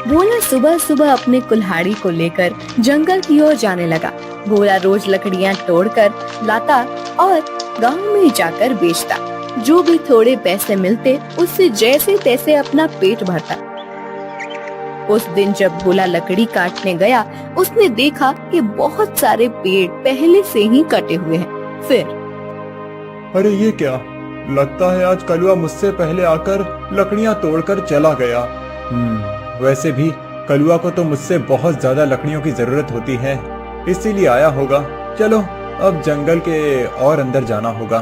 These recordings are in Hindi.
भोला सुबह सुबह अपने कुल्हाड़ी को लेकर जंगल की ओर जाने लगा। भोला रोज लकड़ियां तोड़कर लाता और गांव में जाकर बेचता। जो भी थोड़े पैसे मिलते उससे जैसे तैसे अपना पेट भरता। उस दिन जब भोला लकड़ी काटने गया, उसने देखा कि बहुत सारे पेड़ पहले से ही कटे हुए हैं। फिर अरे ये क्या, लगता है आज कलुआ मुझसे पहले आकर लकड़ियां तोड़कर चला गया। वैसे भी कलुआ को तो मुझसे बहुत ज्यादा लकड़ियों की जरूरत होती है, इसीलिए आया होगा। चलो अब जंगल के और अंदर जाना होगा।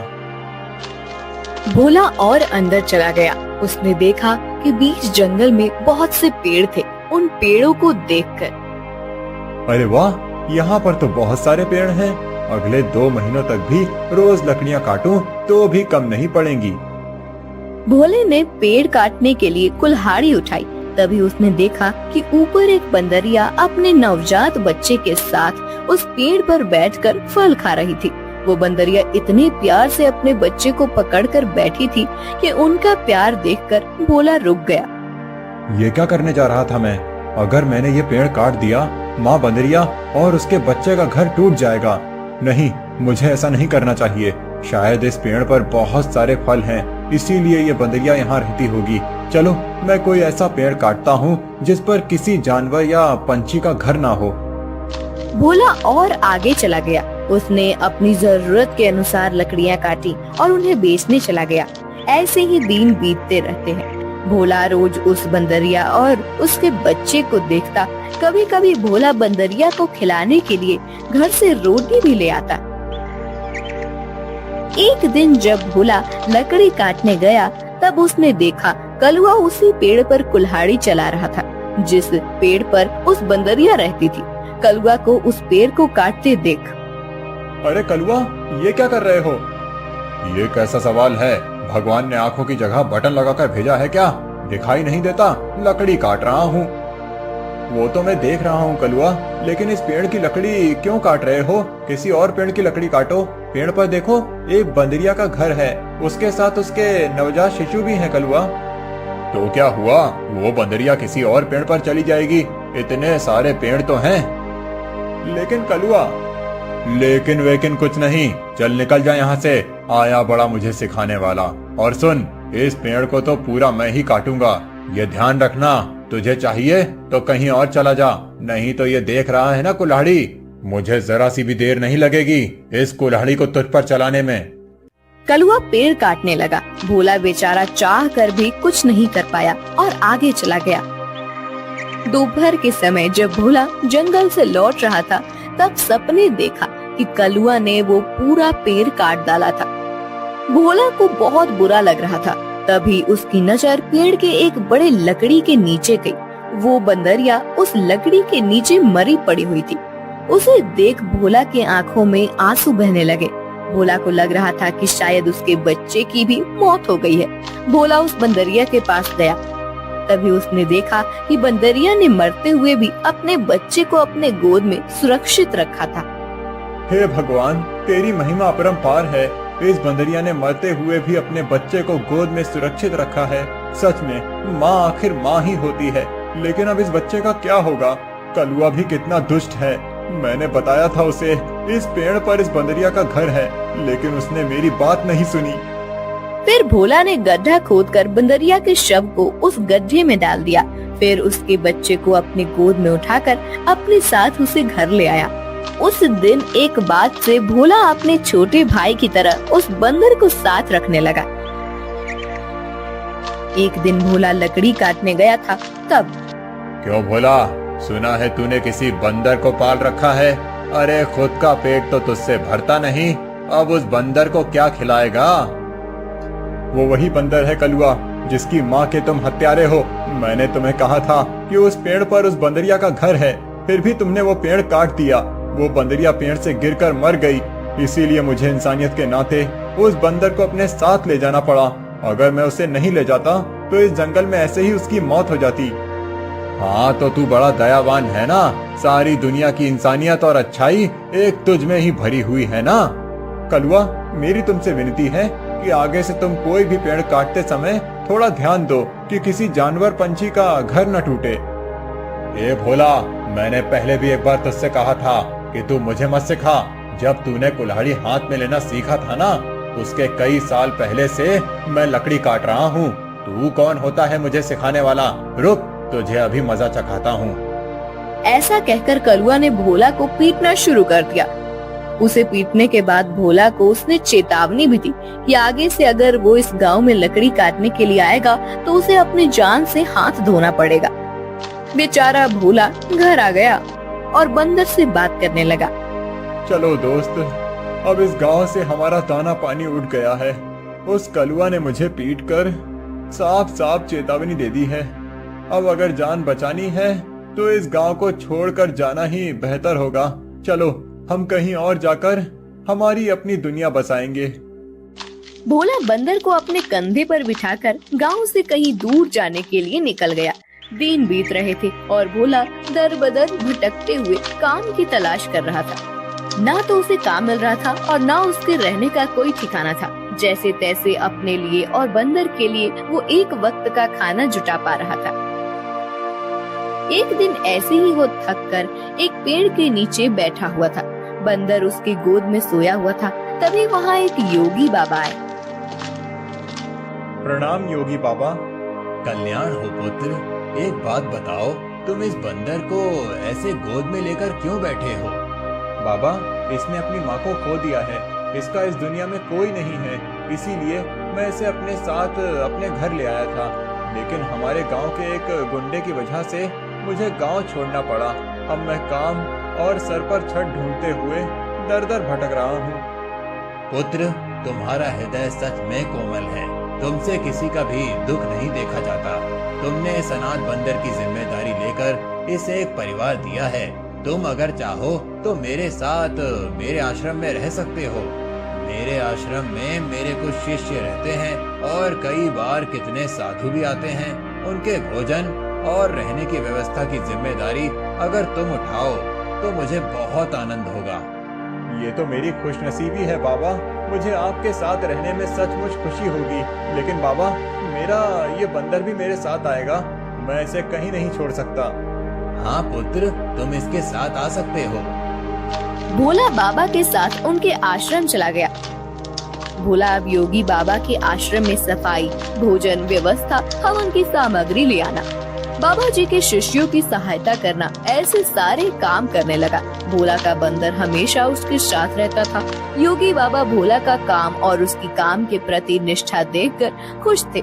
भोला और अंदर चला गया। उसने देखा कि बीच जंगल में बहुत से पेड़ थे। उन पेड़ों को देखकर अरे वाह, यहाँ पर तो बहुत सारे पेड़ हैं। अगले 2 महीनों तक भी रोज लकड़ियाँ काटूं तो भी कम नहीं पड़ेंगी। भोले ने पेड़ काटने के लिए कुल्हाड़ी उठाई। तभी उसने देखा कि ऊपर एक बंदरिया अपने नवजात बच्चे के साथ उस पेड़ पर बैठकर फल खा रही थी। वो बंदरिया इतने प्यार से अपने बच्चे को पकड़कर बैठी थी कि उनका प्यार देखकर भोला रुक गया। ये क्या करने जा रहा था मैं? अगर मैंने ये पेड़ काट दिया, माँ बंदरिया और उसके बच्चे का घर टूट जाएगा। नहीं, मुझे ऐसा नहीं करना चाहिए। शायद इस पेड़ पर बहुत सारे फल हैं, इसीलिए ये बंदरिया यहाँ रहती होगी। चलो मैं कोई ऐसा पेड़ काटता हूँ जिस पर किसी जानवर या पंछी का घर ना हो। भोला और आगे चला गया। उसने अपनी जरूरत के अनुसार लकड़ियाँ काटी और उन्हें बेचने चला गया। ऐसे ही दिन बीतते रहते हैं। भोला रोज उस बंदरिया और उसके बच्चे को देखता। कभी कभी भोला बंदरिया को खिलाने के लिए घर से रोटी भी ले आता। एक दिन जब भोला लकड़ी काटने गया, तब उसने देखा कलुआ उसी पेड़ पर कुल्हाड़ी चला रहा था जिस पेड़ पर उस बंदरिया रहती थी। कलुआ को उस पेड़ को काटते देख, अरे कलुआ, ये क्या कर रहे हो? ये कैसा सवाल है? भगवान ने आंखों की जगह बटन लगाकर भेजा है क्या? दिखाई नहीं देता? लकड़ी काट रहा हूँ। वो तो मैं देख रहा हूँ कलुआ, लेकिन इस पेड़ की लकड़ी क्यों काट रहे हो? किसी और पेड़ की लकड़ी काटो। पेड़ पर देखो, एक बंदरिया का घर है, उसके साथ उसके नवजात शिशु भी हैं कलुआ। तो क्या हुआ? वो बंदरिया किसी और पेड़ पर चली जाएगी। इतने सारे पेड़ तो हैं। लेकिन कलुआ, लेकिन वेकिन कुछ नहीं। चल निकल जा यहाँ से। आया बड़ा मुझे सिखाने वाला। और सुन, इस पेड़ को तो पूरा मैं ही काटूंगा। ये ध्यान रखना, तुझे चाहिए तो कहीं और चला जा, नहीं तो ये देख रहा है ना कुल्हाड़ी, मुझे जरा सी भी देर नहीं लगेगी इस कुल्हाड़ी को तुझ पर चलाने में। कलुआ पेड़ काटने लगा। भोला बेचारा चाह कर भी कुछ नहीं कर पाया और आगे चला गया। दोपहर के समय जब भोला जंगल से लौट रहा था, तब सपने देखा कि कलुआ ने वो पूरा पेड़ काट डाला था। भोला को बहुत बुरा लग रहा था। तभी उसकी नजर पेड़ के एक बड़े लकड़ी के नीचे गई। वो बंदरिया उस लकड़ी के नीचे मरी पड़ी हुई थी। उसे देख भोला के आंखों में आंसू बहने लगे। भोला को लग रहा था कि शायद उसके बच्चे की भी मौत हो गई है। भोला उस बंदरिया के पास गया। तभी उसने देखा कि बंदरिया ने मरते हुए भी अपने बच्चे को अपने गोद में सुरक्षित रखा था। हे भगवान, तेरी महिमा अपरंपार है। इस बंदरिया ने मरते हुए भी अपने बच्चे को गोद में सुरक्षित रखा है। सच में माँ आखिर माँ ही होती है। लेकिन अब इस बच्चे का क्या होगा? कलुआ भी कितना दुष्ट है। मैंने बताया था उसे इस पेड़ पर इस बंदरिया का घर है, लेकिन उसने मेरी बात नहीं सुनी। फिर भोला ने गड्ढा खोदकर बंदरिया के शव को उस गड्ढे में डाल दिया। फिर उसके बच्चे को अपनी गोद में उठाकर अपने साथ उसे घर ले आया। उस दिन एक बात से भोला अपने छोटे भाई की तरह उस बंदर को साथ रखने लगा। एक दिन भोला लकड़ी काटने गया था। तब, क्यों भोला, सुना है तूने किसी बंदर को पाल रखा है? अरे खुद का पेट तो तुझसे भरता नहीं, अब उस बंदर को क्या खिलाएगा? वो वही बंदर है कलुआ, जिसकी माँ के तुम हत्यारे हो। मैंने तुम्हें कहा था कि उस पेड़ पर उस बंदरिया का घर है, फिर भी तुमने वो पेड़ काट दिया। वो बंदरिया पेड़ से गिरकर मर गई, इसीलिए मुझे इंसानियत के नाते उस बंदर को अपने साथ ले जाना पड़ा। अगर मैं उसे नहीं ले जाता तो इस जंगल में ऐसे ही उसकी मौत हो जाती। हाँ तो तू बड़ा दयावान है ना। सारी दुनिया की इंसानियत और अच्छाई एक तुझ में ही भरी हुई है ना। कलुआ, मेरी तुमसे विनती है कि आगे से तुम कोई भी पेड़ काटते समय थोड़ा ध्यान दो कि किसी जानवर पंछी का घर न टूटे। ए भोला, मैंने पहले भी एक बार तुझसे कहा था कि तू मुझे मत सिखा। जब तूने कुल्हाड़ी हाथ में लेना सीखा था ना, उसके कई साल पहले से मैं लकड़ी काट रहा हूँ। तू कौन होता है मुझे सिखाने वाला? रुक, तुझे अभी मजा चखाता हूँ। ऐसा कहकर कलुआ ने भोला को पीटना शुरू कर दिया। उसे पीटने के बाद भोला को उसने चेतावनी भी दी कि आगे से अगर वो इस गांव में लकड़ी काटने के लिए आएगा तो उसे अपनी जान से हाथ धोना पड़ेगा। बेचारा भोला घर आ गया और बंदर से बात करने लगा। चलो दोस्त, अब इस गांव से हमारा दाना पानी उठ गया है। उस कलुआ ने मुझे पीटकर साफ साफ चेतावनी दे दी है। अब अगर जान बचानी है तो इस गांव को छोड़कर जाना ही बेहतर होगा। चलो, हम कहीं और जाकर हमारी अपनी दुनिया बसाएंगे। भोला बंदर को अपने कंधे पर बिठाकर गांव से कहीं दूर जाने के लिए निकल गया। दिन बीत रहे थे और भोला दर बदर भटकते हुए काम की तलाश कर रहा था। ना तो उसे काम मिल रहा था और ना उसके रहने का कोई ठिकाना था। जैसे तैसे अपने लिए और बंदर के लिए वो एक वक्त का खाना जुटा पा रहा था। एक दिन ऐसे ही वो थक कर एक पेड़ के नीचे बैठा हुआ था। बंदर उसकी गोद में सोया हुआ था। तभी वहाँ एक योगी बाबा आए। प्रणाम योगी बाबा। कल्याण हो पुत्र। एक बात बताओ, तुम इस बंदर को ऐसे गोद में लेकर क्यों बैठे हो? बाबा, इसने अपनी माँ को खो दिया है। इसका इस दुनिया में कोई नहीं है, इसीलिए मैं इसे अपने साथ अपने घर ले आया था। लेकिन हमारे गांव के एक गुंडे की वजह से मुझे गांव छोड़ना पड़ा। अब मैं काम और सर पर छत ढूंढते हुए दर दर भटक रहा हूँ। पुत्र, तुम्हारा हृदय सच में कोमल है। तुमसे किसी का भी दुख नहीं देखा जाता। तुमने इस अनाथ बंदर की जिम्मेदारी लेकर इसे एक परिवार दिया है। तुम अगर चाहो तो मेरे साथ मेरे आश्रम में रह सकते हो। मेरे आश्रम में मेरे कुछ शिष्य रहते हैं और कई बार कितने साधु भी आते हैं। उनके भोजन और रहने की व्यवस्था की जिम्मेदारी अगर तुम उठाओ तो मुझे बहुत आनंद होगा। ये तो मेरी खुशनसीबी है बाबा। मुझे आपके साथ रहने में सचमुच खुशी होगी। लेकिन बाबा, मेरा ये बंदर भी मेरे साथ आएगा। मैं इसे कहीं नहीं छोड़ सकता। हाँ पुत्र, तुम इसके साथ आ सकते हो। भोला बाबा के साथ उनके आश्रम चला गया। भोला अब योगी बाबा के आश्रम में सफाई, भोजन व्यवस्था, हवन की सामग्री ले आना, बाबा जी के शिष्यों की सहायता करना, ऐसे सारे काम करने लगा। भोला का बंदर हमेशा उसके साथ रहता था। योगी बाबा भोला का काम और उसकी काम के प्रति निष्ठा देखकर खुश थे।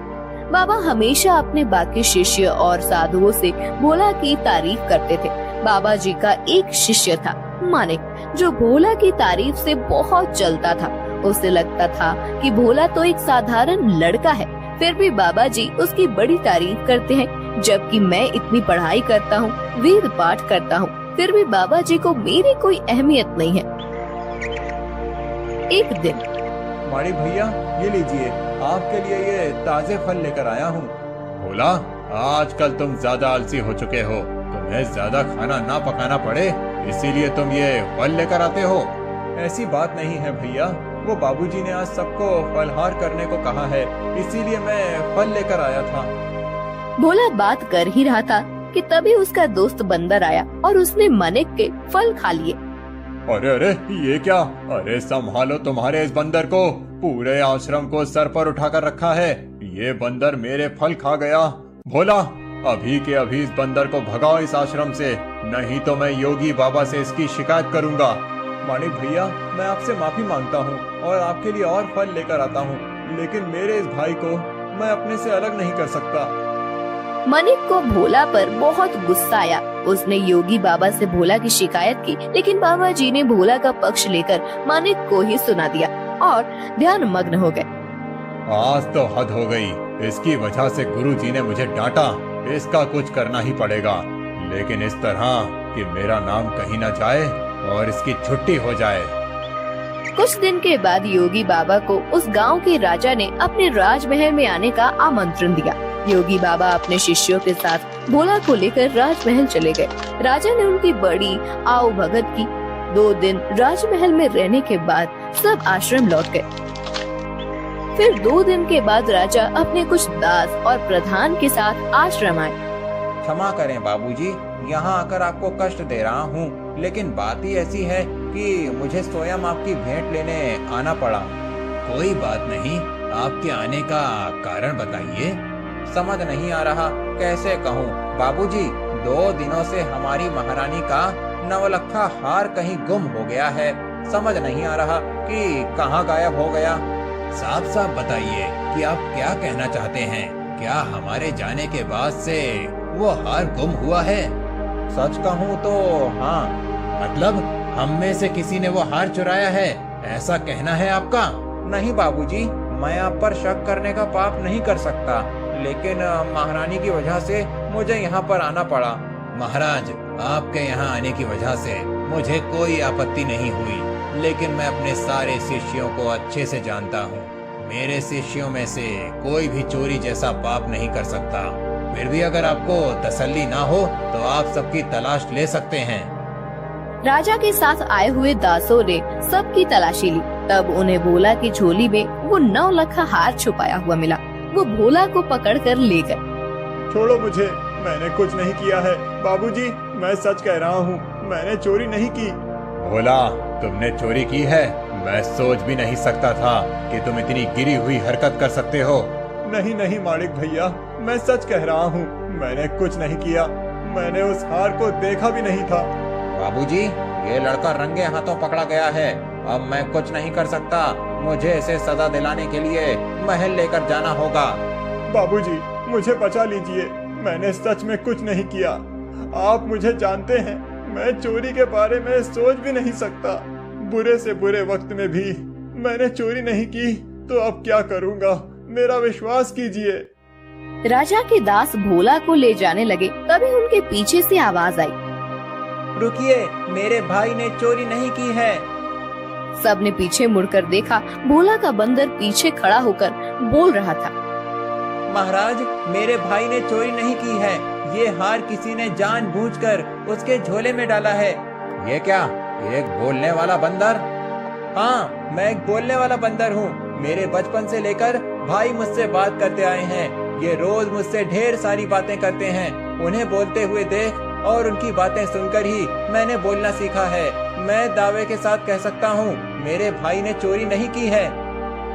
बाबा हमेशा अपने बाकी शिष्य और साधुओं से भोला की तारीफ करते थे। बाबा जी का एक शिष्य था मानिक, जो भोला की तारीफ से बहुत जलता था। उसे लगता था कि भोला तो एक साधारण लड़का है, फिर भी बाबा जी उसकी बड़ी तारीफ करते हैं। जबकि मैं इतनी पढ़ाई करता हूँ, वेद पाठ करता हूँ, फिर भी बाबा जी को मेरी कोई अहमियत नहीं है। एक दिन, माड़ी भैया, ये लीजिए, आपके लिए ये ताजे फल लेकर आया हूँ। भोला, आजकल तुम ज्यादा आलसी हो चुके हो। तुम्हें ज्यादा खाना ना पकाना पड़े, इसीलिए तुम ये फल लेकर आते हो। ऐसी बात नहीं है भैया, वो बाबूजी ने आज सबको फलहार करने को कहा है, इसीलिए मैं फल लेकर आया था। भोला बात कर ही रहा था कि तभी उसका दोस्त बंदर आया और उसने मानिक के फल खा लिए। अरे अरे, ये क्या? अरे संभालो तुम्हारे इस बंदर को। पूरे आश्रम को सर पर उठाकर रखा है। ये बंदर मेरे फल खा गया। भोला, अभी के अभी इस बंदर को भगाओ इस आश्रम से, नहीं तो मैं योगी बाबा से इसकी शिकायत करूंगा। मानिक भैया, मैं आपसे माफी मांगता हूँ और आपके लिए और फल लेकर आता हूँ, लेकिन मेरे इस भाई को मैं अपने से अलग नहीं कर सकता। मानिक को भोला पर बहुत गुस्सा आया। उसने योगी बाबा से भोला की शिकायत की, लेकिन बाबा जी ने भोला का पक्ष लेकर मानिक को ही सुना दिया और ध्यान मग्न हो गए। आज तो हद हो गई। इसकी वजह से गुरुजी ने मुझे डांटा। इसका कुछ करना ही पड़ेगा, लेकिन इस तरह कि मेरा नाम कहीं न जाए और इसकी छुट्टी हो जाए। कुछ दिन के बाद योगी बाबा को उस गांव के राजा ने अपने राजमहल में आने का आमंत्रण दिया। योगी बाबा अपने शिष्यों के साथ भोला को लेकर राजमहल चले गए। राजा ने उनकी बड़ी आओ भगत की। 2 दिन राजमहल में रहने के बाद सब आश्रम लौट गए। फिर 2 दिन के बाद राजा अपने कुछ दास और प्रधान के साथ आश्रम आए। क्षमा करें बाबूजी, यहाँ आकर आपको कष्ट दे रहा हूँ, लेकिन बात ही ऐसी है कि मुझे स्वयं आपकी भेंट लेने आना पड़ा। कोई बात नहीं, आपके आने का कारण बताइए। समझ नहीं आ रहा कैसे कहूँ बाबूजी, 2 दिनों से हमारी महारानी का नवलखा हार कहीं गुम हो गया है। समझ नहीं आ रहा कि कहाँ गायब हो गया। साफ साफ बताइए कि आप क्या कहना चाहते हैं। क्या हमारे जाने के बाद से वो हार गुम हुआ है? सच कहूँ तो हाँ। मतलब हम में से किसी ने वो हार चुराया है, ऐसा कहना है आपका? नहीं बाबूजी, मैं आप पर शक करने का पाप नहीं कर सकता, लेकिन महारानी की वजह से मुझे यहाँ पर आना पड़ा। महाराज, आपके यहाँ आने की वजह से मुझे कोई आपत्ति नहीं हुई, लेकिन मैं अपने सारे शिष्यों को अच्छे से जानता हूँ। मेरे शिष्यों में से कोई भी चोरी जैसा पाप नहीं कर सकता। फिर भी अगर आपको तसल्ली ना हो तो आप सबकी तलाश ले सकते हैं। राजा के साथ आए हुए दासों ने सबकी तलाशी ली। तब उन्हें भोला की झोली में वो 9 लखा हार छुपाया हुआ मिला। वो भोला को पकड़कर ले गए। छोड़ो मुझे, मैंने कुछ नहीं किया है। बाबूजी, मैं सच कह रहा हूँ, मैंने चोरी नहीं की। भोला, तुमने चोरी की है? मैं सोच भी नहीं सकता था कि तुम इतनी गिरी हुई हरकत कर सकते हो। नहीं नहीं मालिक भैया, मैं सच कह रहा हूँ, मैंने कुछ नहीं किया। मैंने उस हार को देखा भी नहीं था। बाबूजी, ये लड़का रंगे हाथों पकड़ा गया है। अब मैं कुछ नहीं कर सकता। मुझे इसे सजा दिलाने के लिए महल लेकर जाना होगा। बाबूजी, मुझे बचा लीजिए, मैंने सच में कुछ नहीं किया। आप मुझे जानते हैं, मैं चोरी के बारे में सोच भी नहीं सकता। बुरे से बुरे वक्त में भी मैंने चोरी नहीं की, तो अब क्या करूँगा? मेरा विश्वास कीजिए। राजा के दास भोला को ले जाने लगे। तभी उनके पीछे से आवाज आई, रुकिए, मेरे भाई ने चोरी नहीं की है। सबने पीछे मुड़कर देखा। भोला का बंदर पीछे खड़ा होकर बोल रहा था, महाराज, मेरे भाई ने चोरी नहीं की है। ये हार किसी ने जानबूझकर उसके झोले में डाला है। ये क्या, एक बोलने वाला बंदर? हाँ, मैं एक बोलने वाला बंदर हूँ। मेरे बचपन से लेकर भाई मुझसे बात करते आए हैं। ये रोज मुझसे ढेर सारी बातें करते हैं। उन्हें बोलते हुए देख और उनकी बातें सुनकर ही मैंने बोलना सीखा है। मैं दावे के साथ कह सकता हूँ, मेरे भाई ने चोरी नहीं की है।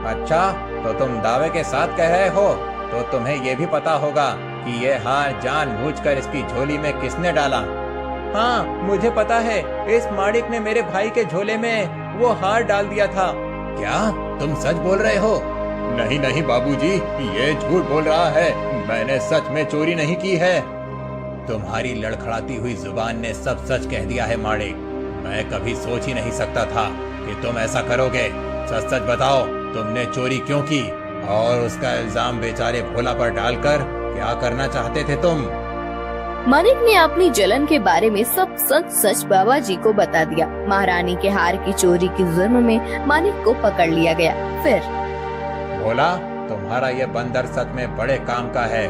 अच्छा, तो तुम दावे के साथ कह रहे हो, तो तुम्हें ये भी पता होगा कि ये हार जानबूझकर इसकी झोली में किसने डाला? हाँ, मुझे पता है। इस माड़िक ने मेरे भाई के झोले में वो हार डाल दिया था। क्या तुम सच बोल रहे हो? नहीं नहीं बाबूजी, ये झूठ बोल रहा है। मैंने सच में चोरी नहीं की है। तुम्हारी लड़खड़ाती हुई जुबान ने सब सच कह दिया है माड़िक। मैं कभी सोच ही नहीं सकता था कि तुम ऐसा करोगे। सच सच बताओ, तुमने चोरी क्यों की? और उसका इल्जाम बेचारे भोला पर डालकर क्या करना चाहते थे तुम? मानिक ने अपनी जलन के बारे में सब सच सच बाबा जी को बता दिया। महारानी के हार की चोरी के जुर्म में मानिक को पकड़ लिया गया। फिर भोला, तुम्हारा ये बंदर सच में बड़े काम का है।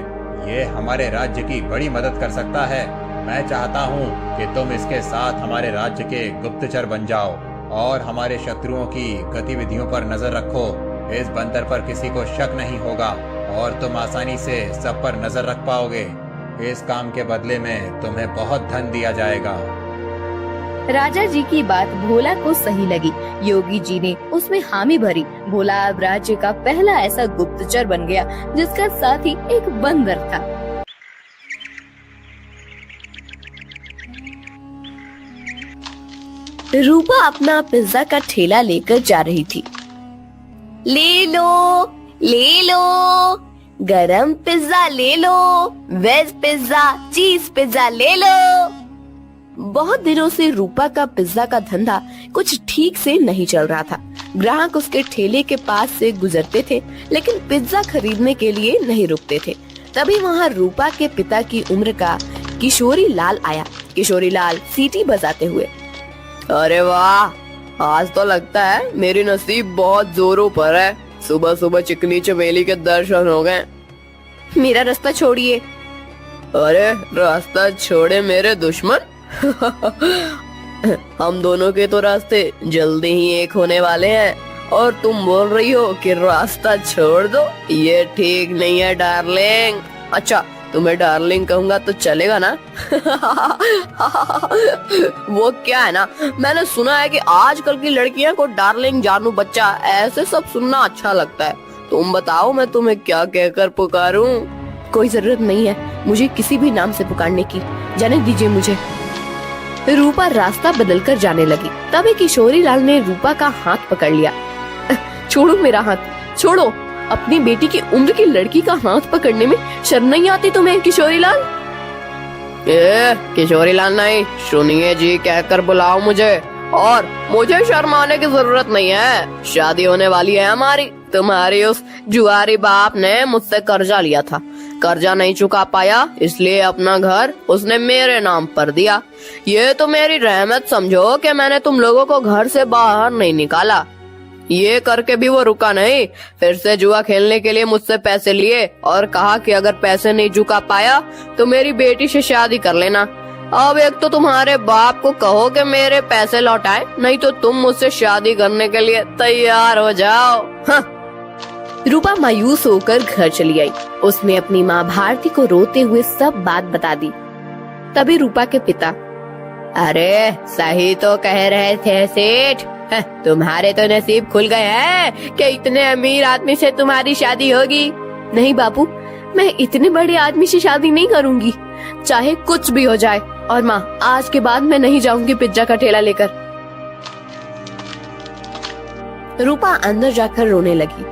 ये हमारे राज्य की बड़ी मदद कर सकता है। मैं चाहता हूँ कि तुम इसके साथ हमारे राज्य के गुप्तचर बन जाओ और हमारे शत्रुओं की गतिविधियों पर नजर रखो। इस बंदर पर किसी को शक नहीं होगा और तुम आसानी से सब पर नजर रख पाओगे। इस काम के बदले में तुम्हें बहुत धन दिया जाएगा। राजा जी की बात भोला को सही लगी। योगी जी ने उसमें हामी भरी। भोला अब राज्य का पहला ऐसा गुप्तचर बन गया जिसका साथी एक बंदर था। रूपा अपना पिज्जा का ठेला लेकर जा रही थी। ले लो, गरम पिज्जा ले लो, वेज पिज्जा, चीज पिज्जा ले लो। बहुत दिनों से रूपा का पिज्जा का धंधा कुछ ठीक से नहीं चल रहा था। ग्राहक उसके ठेले के पास से गुजरते थे, लेकिन पिज्जा खरीदने के लिए नहीं रुकते थे। तभी वहाँ रूपा के पिता की उम्र का किशोरी लाल आया। किशोरी लाल सीटी बजाते हुए, अरे वाह, आज तो लगता है मेरी नसीब बहुत जोरों पर है। सुबह सुबह चिकनी चमेली के दर्शन हो गए। मेरा रास्ता छोड़िए। अरे रास्ता छोड़े मेरे दुश्मन। हम दोनों के तो रास्ते जल्दी ही एक होने वाले हैं और तुम बोल रही हो कि रास्ता छोड़ दो। ये ठीक नहीं है डार्लिंग। अच्छा, तुम्हें डार्लिंग कहूंगा तो चलेगा ना? वो क्या है ना, मैंने सुना है कि आजकल की लड़कियां को डार्लिंग, जानू, बच्चा ऐसे सब सुनना अच्छा लगता है। तुम बताओ मैं तुम्हें क्या कहकर पुकारूं? कोई जरूरत नहीं है मुझे किसी भी नाम से पुकारने की, जाने दीजिए मुझे। रूपा रास्ता बदलकर जाने लगी। तभी किशोरी लाल ने रूपा का हाथ पकड़ लिया। छोड़ो मेरा हाथ, छोड़ो। अपनी बेटी की उम्र की लड़की का हाथ पकड़ने में शर्म नहीं आती तुम्हें किशोरी लाल? किशोरी लाल नहीं, सुनिए जी कहकर बुलाओ मुझे। और मुझे शर्म आने की जरूरत नहीं है, शादी होने वाली है हमारी। तुम्हारी उस जुआरी बाप ने मुझसे कर्जा लिया था, कर्जा नहीं चुका पाया, इसलिए अपना घर उसने मेरे नाम पर दिया। ये तो मेरी रहमत समझो कि मैंने तुम लोगों को घर से बाहर नहीं निकाला। ये करके भी वो रुका नहीं, फिर से जुआ खेलने के लिए मुझसे पैसे लिए और कहा कि अगर पैसे नहीं चुका पाया तो मेरी बेटी से शादी कर लेना। अब एक तो तुम्हारे बाप को कहो कि मेरे पैसे लौटाए, नहीं तो तुम मुझसे शादी करने के लिए तैयार हो जाओ। हाँ। रूपा मायूस होकर घर चली आई। उसने अपनी माँ भारती को रोते हुए सब बात बता दी। तभी रूपा के पिता, अरे सही तो कह रहे थे सेठ, तुम्हारे तो नसीब खुल गए हैं कि इतने अमीर आदमी से तुम्हारी शादी होगी। नहीं बापू, मैं इतने बड़े आदमी से शादी नहीं करूंगी, चाहे कुछ भी हो जाए। और माँ, आज के बाद मैं नहीं जाऊंगी पिज्जा का ठेला लेकर। रूपा अंदर जाकर रोने लगी।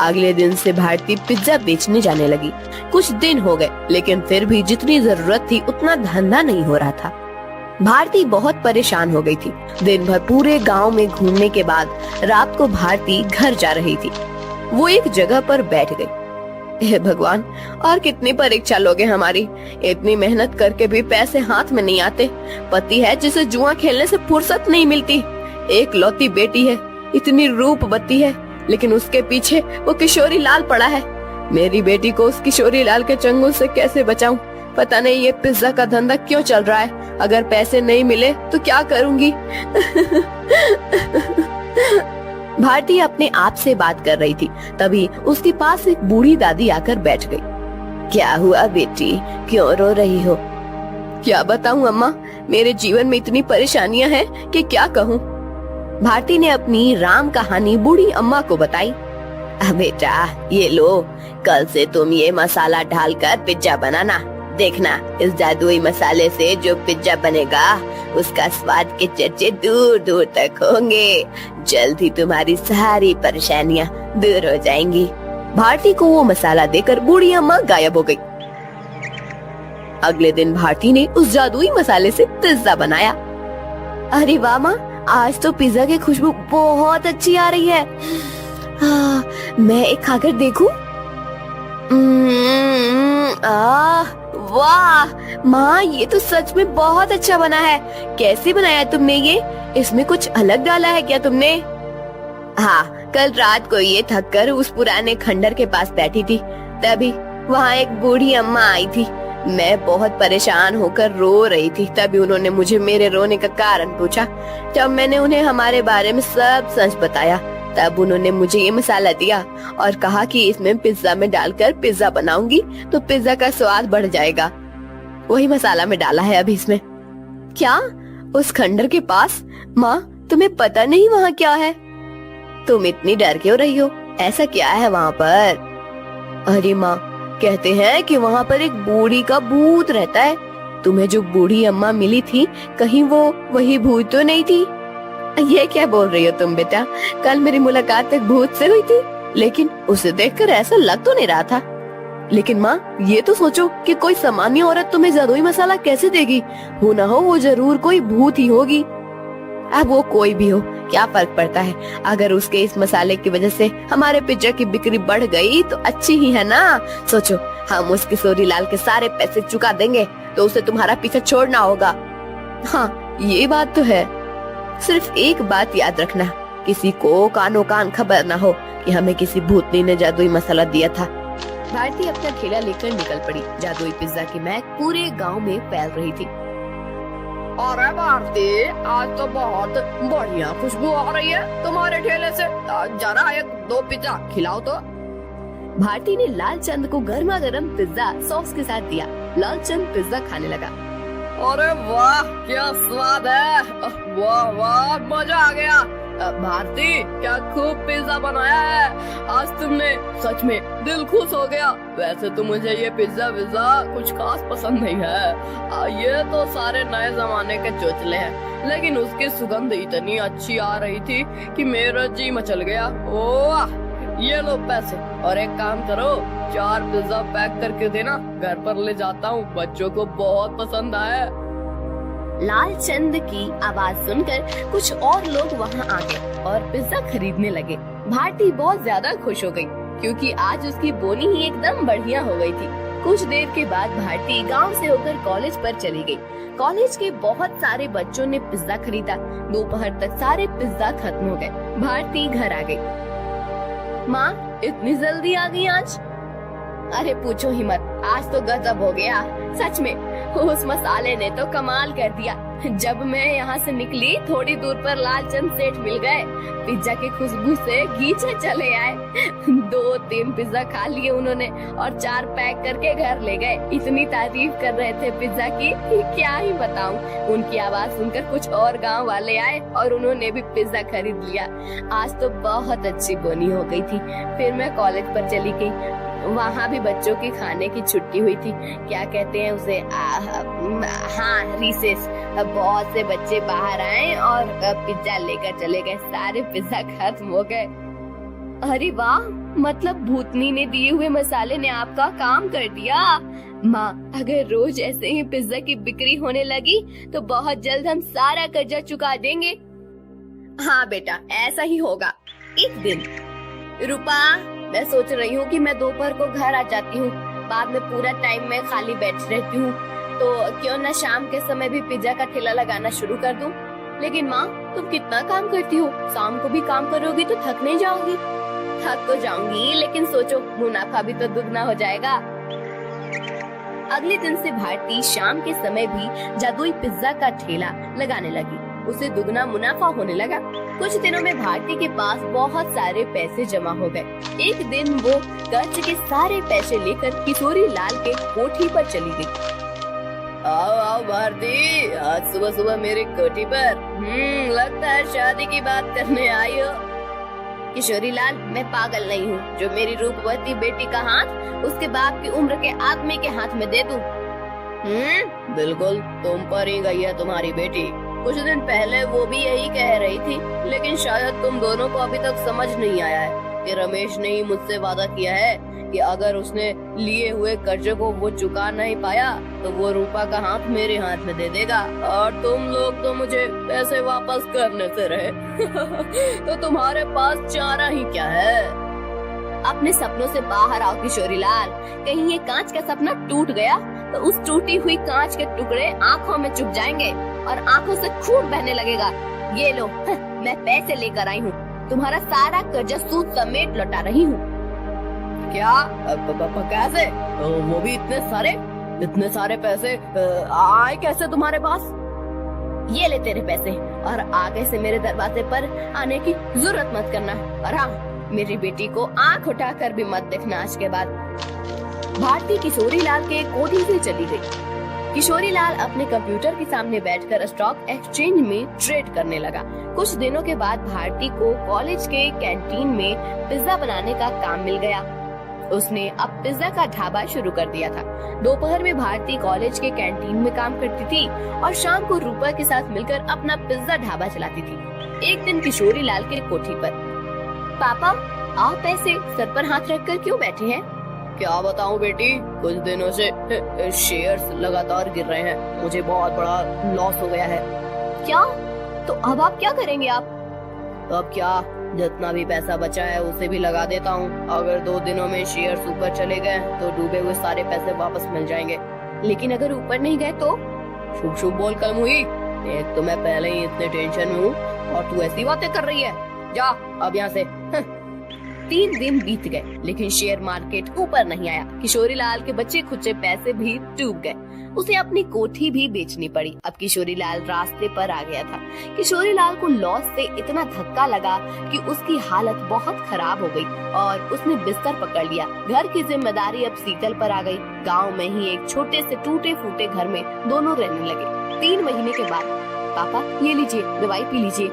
अगले दिन से भारती पिज्जा बेचने जाने लगी। कुछ दिन हो गए, लेकिन फिर भी जितनी जरूरत थी उतना धंधा नहीं हो रहा था। भारती बहुत परेशान हो गई थी। दिन भर पूरे गांव में घूमने के बाद रात को भारती घर जा रही थी। वो एक जगह पर बैठ गई। हे भगवान, और कितनी परीक्षा लोगे हमारी। इतनी मेहनत करके भी पैसे हाथ में नहीं आते। पति है जिसे जुआ खेलने से फुर्सत नहीं मिलती। एक लौती बेटी है, इतनी रूपवती है, लेकिन उसके पीछे वो किशोरी लाल पड़ा है। मेरी बेटी को उस किशोरी लाल के चंगुल से कैसे बचाऊं? पता नहीं ये पिज्जा का धंधा क्यों चल रहा है। अगर पैसे नहीं मिले तो क्या करूंगी? भारती अपने आप से बात कर रही थी। तभी उसके पास एक बूढ़ी दादी आकर बैठ गई। क्या हुआ बेटी, क्यों रो रही हो? क्या बताऊं अम्मा, मेरे जीवन में इतनी परेशानियां हैं कि क्या कहूं। भारती ने अपनी राम कहानी बूढ़ी अम्मा को बताई। बेटा ये लो, कल से तुम ये मसाला डालकर पिज्जा बनाना। देखना, इस जादुई मसाले से जो पिज्जा बनेगा उसका स्वाद के चर्चे दूर दूर तक होंगे। जल्द ही तुम्हारी सारी परेशानियां दूर हो जाएंगी। भारती को वो मसाला देकर बूढ़ी अम्मा गायब हो गई। अगले दिन भारती ने उस जादुई मसाले से पिज्जा बनाया। अरे वाह माँ, आज तो पिज्जा की खुशबू बहुत अच्छी आ रही है। मैं एक खाकर देखूं? वाह माँ, ये तो सच में बहुत अच्छा बना है। कैसे बनाया तुमने ये? इसमें कुछ अलग डाला है क्या तुमने? हाँ, कल रात को ये थक कर उस पुराने खंडर के पास बैठी थी, तभी वहाँ एक बूढ़ी अम्मा आई थी। मैं बहुत परेशान होकर रो रही थी। तभी उन्होंने मुझे मेरे रोने का कारण पूछा। जब मैंने उन्हें हमारे बारे में सब सच बताया, तब उन्होंने मुझे ये मसाला दिया और कहा कि इसमें पिज्जा में डालकर पिज्जा बनाऊंगी तो पिज्जा का स्वाद बढ़ जाएगा। वही मसाला में डाला है अभी इसमें। क्या? उस खंडर के पास? माँ, तुम्हें पता नहीं वहाँ क्या है? तुम इतनी डर क्यों रही हो? ऐसा क्या है वहाँ पर? अरे माँ, कहते हैं कि वहाँ पर एक बूढ़ी का भूत रहता है। तुम्हें जो बूढ़ी अम्मा मिली थी, कहीं वो वही भूत तो नहीं थी? ये क्या बोल रही हो तुम बेटा? कल मेरी मुलाकात एक भूत से हुई थी, लेकिन उसे देखकर ऐसा लग तो नहीं रहा था। लेकिन माँ, ये तो सोचो कि कोई सामान्य औरत तुम्हें जादुई मसाला कैसे देगी? हो ना हो वो जरूर कोई भूत ही होगी। अब वो कोई भी हो, क्या फर्क पड़ता है? अगर उसके इस मसाले की वजह से हमारे पिज्जा की बिक्री बढ़ गई तो अच्छी ही है ना। सोचो, हम उस किशोरी लाल के सारे पैसे चुका देंगे तो उसे तुम्हारा पीछा छोड़ना होगा। हाँ, ये बात तो है। सिर्फ एक बात याद रखना, किसी को कानो कान खबर ना हो कि हमें किसी भूतनी ने जादुई मसाला दिया था। भारती अपना ठेला लेकर निकल पड़ी। जादुई पिज्जा की महक पूरे गांव में फैल रही थी। अरे भारती, आज तो बहुत बढ़िया खुशबू आ रही है तुम्हारे ठेले से। जरा एक दो पिज्जा खिलाओ तो। भारती ने लालचंद को गर्मा गर्म पिज्जा सॉस के साथ दिया। लालचंद पिज्जा खाने लगा। अरे वाह क्या स्वाद है, वाह वाह मजा आ गया। भारती क्या खूब पिज्जा बनाया है, आज तुमने सच में दिल खुश हो गया। वैसे तो मुझे ये पिज्जा विज्जा कुछ खास पसंद नहीं है, ये तो सारे नए जमाने के चोचले हैं, लेकिन उसकी सुगंध इतनी अच्छी आ रही थी कि मेरा जी मचल गया। ओह ये लो पैसे, और एक काम करो 4 पिज्जा पैक करके देना, घर पर ले जाता हूँ, बच्चों को बहुत पसंद आया। लालचंद की आवाज सुनकर कुछ और लोग वहाँ आ गए और पिज्जा खरीदने लगे। भारती बहुत ज्यादा खुश हो गई क्योंकि आज उसकी बोनी ही एकदम बढ़िया हो गई थी। कुछ देर के बाद भारती गांव से होकर कॉलेज पर चली गई। कॉलेज के बहुत सारे बच्चों ने पिज्जा खरीदा। दोपहर तक सारे पिज्जा खत्म हो गए। भारती घर आ गई। माँ इतनी जल्दी आ गई आज? अरे पूछो ही मत, आज तो गजब हो गया, सच में उस मसाले ने तो कमाल कर दिया। जब मैं यहाँ से निकली थोड़ी दूर पर लालचंद सेठ मिल गए, पिज्जा की खुशबू से खींचे चले आए। 2-3 पिज्जा खा लिए उन्होंने और 4 पैक करके घर ले गए। इतनी तारीफ कर रहे थे पिज्जा की कि क्या ही बताऊं। उनकी आवाज सुनकर कुछ और गांव वाले आए और उन्होंने भी पिज्जा खरीद लिया। आज तो बहुत अच्छी बोनी हो गई थी। फिर मैं कॉलेज पर चली गई। वहाँ भी बच्चों की खाने की छुट्टी हुई थी, क्या कहते हैं उसे, हाँ रिसेस। बहुत से बच्चे बाहर आए और पिज्जा लेकर चले गए। सारे पिज्जा खत्म हो गए। अरे वाह, मतलब भूतनी ने दिए हुए मसाले ने आपका काम कर दिया। माँ अगर रोज ऐसे ही पिज्जा की बिक्री होने लगी तो बहुत जल्द हम सारा कर्जा चुका देंगे। हाँ बेटा ऐसा ही होगा। एक दिन रूपा, मैं सोच रही हूँ कि मैं दोपहर को घर आ जाती हूँ, बाद में पूरा टाइम मैं खाली बैठ रहती हूँ, तो क्यों न शाम के समय भी पिज्जा का ठेला लगाना शुरू कर दूँ। लेकिन माँ तुम कितना काम करती हो, शाम को भी काम करोगी तो थक नहीं जाओगी? थक तो जाऊंगी, लेकिन सोचो मुनाफा भी तो दुगना हो जाएगा। अगले दिन से भारती शाम के समय भी जादुई पिज्जा का ठेला लगाने लगी। उसे दुगना मुनाफा होने लगा। कुछ दिनों में भारती के पास बहुत सारे पैसे जमा हो गए। एक दिन वो कर्ज के सारे पैसे लेकर किशोरी लाल के कोठी पर चली गई। आओ आओ भारती, आज सुबह सुबह मेरी कोठी पर, लगता है शादी की बात करने आई हो। किशोरी लाल, मैं पागल नहीं हूँ जो मेरी रूपवती बेटी का हाथ उसके बाप की उम्र के आदमी के हाथ में दे दूं। बिल्कुल तुम पर ही गई है तुम्हारी बेटी। कुछ दिन पहले वो भी यही कह रही थी, लेकिन शायद तुम दोनों को अभी तक समझ नहीं आया है कि रमेश ने ही मुझसे वादा किया है कि अगर उसने लिए हुए कर्जे को वो चुका नहीं पाया तो वो रूपा का हाथ मेरे हाथ में दे देगा, और तुम लोग तो मुझे पैसे वापस करने से रहे। तो तुम्हारे पास चारा ही क्या है? अपने सपनों से बाहर आओ किशोरी लाल। कहीं ये कांच का सपना टूट गया तो उस टूटी हुई कांच के टुकड़े आँखों में चुभ जाएंगे और आँखों से खून बहने लगेगा। ये लो, मैं पैसे लेकर आई हूँ, तुम्हारा सारा कर्जा सूद समेत लौटा रही हूँ। क्या? कैसे? वो भी इतने सारे पैसे आए कैसे तुम्हारे पास? ये ले तेरे पैसे, और आगे से मेरे दरवाजे पर आने की जरूरत मत करना। और हाँ, मेरी बेटी को आंख उठाकर भी मत देखना आज के बाद। भारती किशोरी लाल के कोठी से चली गई। किशोरी लाल अपने कंप्यूटर के सामने बैठकर स्टॉक एक्सचेंज में ट्रेड करने लगा। कुछ दिनों के बाद भारती को कॉलेज के कैंटीन में पिज्जा बनाने का काम मिल गया। उसने अब पिज्जा का ढाबा शुरू कर दिया था। दोपहर में भारती कॉलेज के कैंटीन में काम करती थी और शाम को रूपा के साथ मिलकर अपना पिज्जा ढाबा चलाती थी। एक दिन किशोरी लाल के कोठी पर, पापा आप ऐसे सर पर हाथ रखकर क्यों बैठे हैं? क्या बताऊं बेटी, कुछ दिनों से शेयर्स लगातार गिर रहे हैं, मुझे बहुत बड़ा लॉस हो गया है। क्या? तो अब आप क्या करेंगे आप? अब क्या, जितना भी पैसा बचा है उसे भी लगा देता हूँ। अगर 2 दिनों में शेयर्स ऊपर चले गए तो डूबे हुए सारे पैसे वापस मिल जाएंगे। लेकिन अगर ऊपर नहीं गए तो? शुभ शुभ बोल कलम हुई, एक तो मैं पहले ही इतने टेंशन में हूँ और तू ऐसी बातें कर रही है। जा अब यहाँ से। 3 दिन बीत गए लेकिन शेयर मार्केट ऊपर नहीं आया। किशोरी लाल के बच्चे खुचे पैसे भी डूब गए। उसे अपनी कोठी भी बेचनी पड़ी। अब किशोरी लाल रास्ते पर आ गया था। किशोरी लाल को लॉस से इतना धक्का लगा कि उसकी हालत बहुत खराब हो गई और उसने बिस्तर पकड़ लिया। घर की जिम्मेदारी अब शीतल पर आ गई। गांव में ही एक छोटे से टूटे फूटे घर में दोनों रहने लगे। 3 महीने के बाद, पापा ये लीजिए, दवाई पी लीजिए।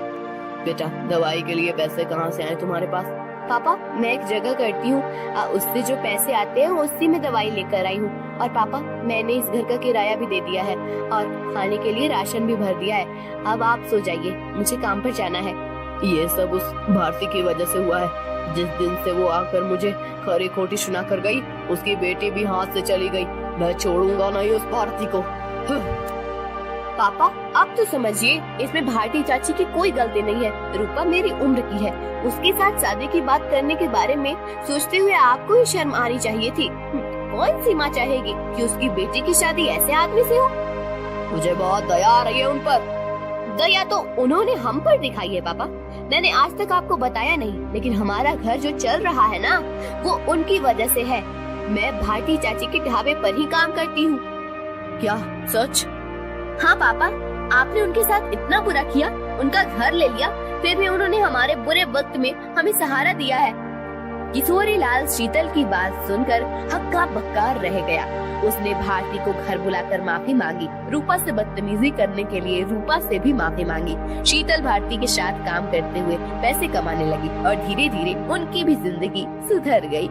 बेटा, दवाई के लिए पैसे कहाँ से आए तुम्हारे पास? पापा, मैं एक जगह करती हूँ, उससे जो पैसे आते हैं उसी में दवाई लेकर आई हूँ। और पापा, मैंने इस घर का किराया भी दे दिया है और खाने के लिए राशन भी भर दिया है। अब आप सो जाइए, मुझे काम पर जाना है। ये सब उस भारती की वजह से हुआ है। जिस दिन से वो आकर मुझे खरी खोटी सुना कर गई, उसकी बेटी भी हाथ से चली गई। मैं छोड़ूंगा नहीं उस भारती को। पापा, आप तो समझिए, इसमें भारती चाची की कोई गलती नहीं है। रूपा मेरी उम्र की है। उसके साथ शादी की बात करने के बारे में सोचते हुए आपको ही शर्म आनी चाहिए थी। कौन सी माँ चाहेगी कि उसकी बेटी की शादी ऐसे आदमी से हो? मुझे बहुत दया आ रही है उन पर। दया तो उन्होंने हम पर दिखाई है पापा। मैंने आज तक आपको बताया नहीं, लेकिन हमारा घर जो चल रहा है ना, वो उनकी वजह से है। मैं भारती चाची के ढाबे पर ही काम करती हूँ। क्या सच? हाँ पापा, आपने उनके साथ इतना बुरा किया, उनका घर ले लिया, फिर भी उन्होंने हमारे बुरे वक्त में हमें सहारा दिया है। किशोरी लाल शीतल की बात सुनकर हक्का बक्का रह गया। उसने भारती को घर बुलाकर माफी मांगी। रूपा से बदतमीजी करने के लिए रूपा से भी माफी मांगी। शीतल भारती के साथ काम करते हुए पैसे कमाने लगी और धीरे धीरे उनकी भी जिंदगी सुधर गई।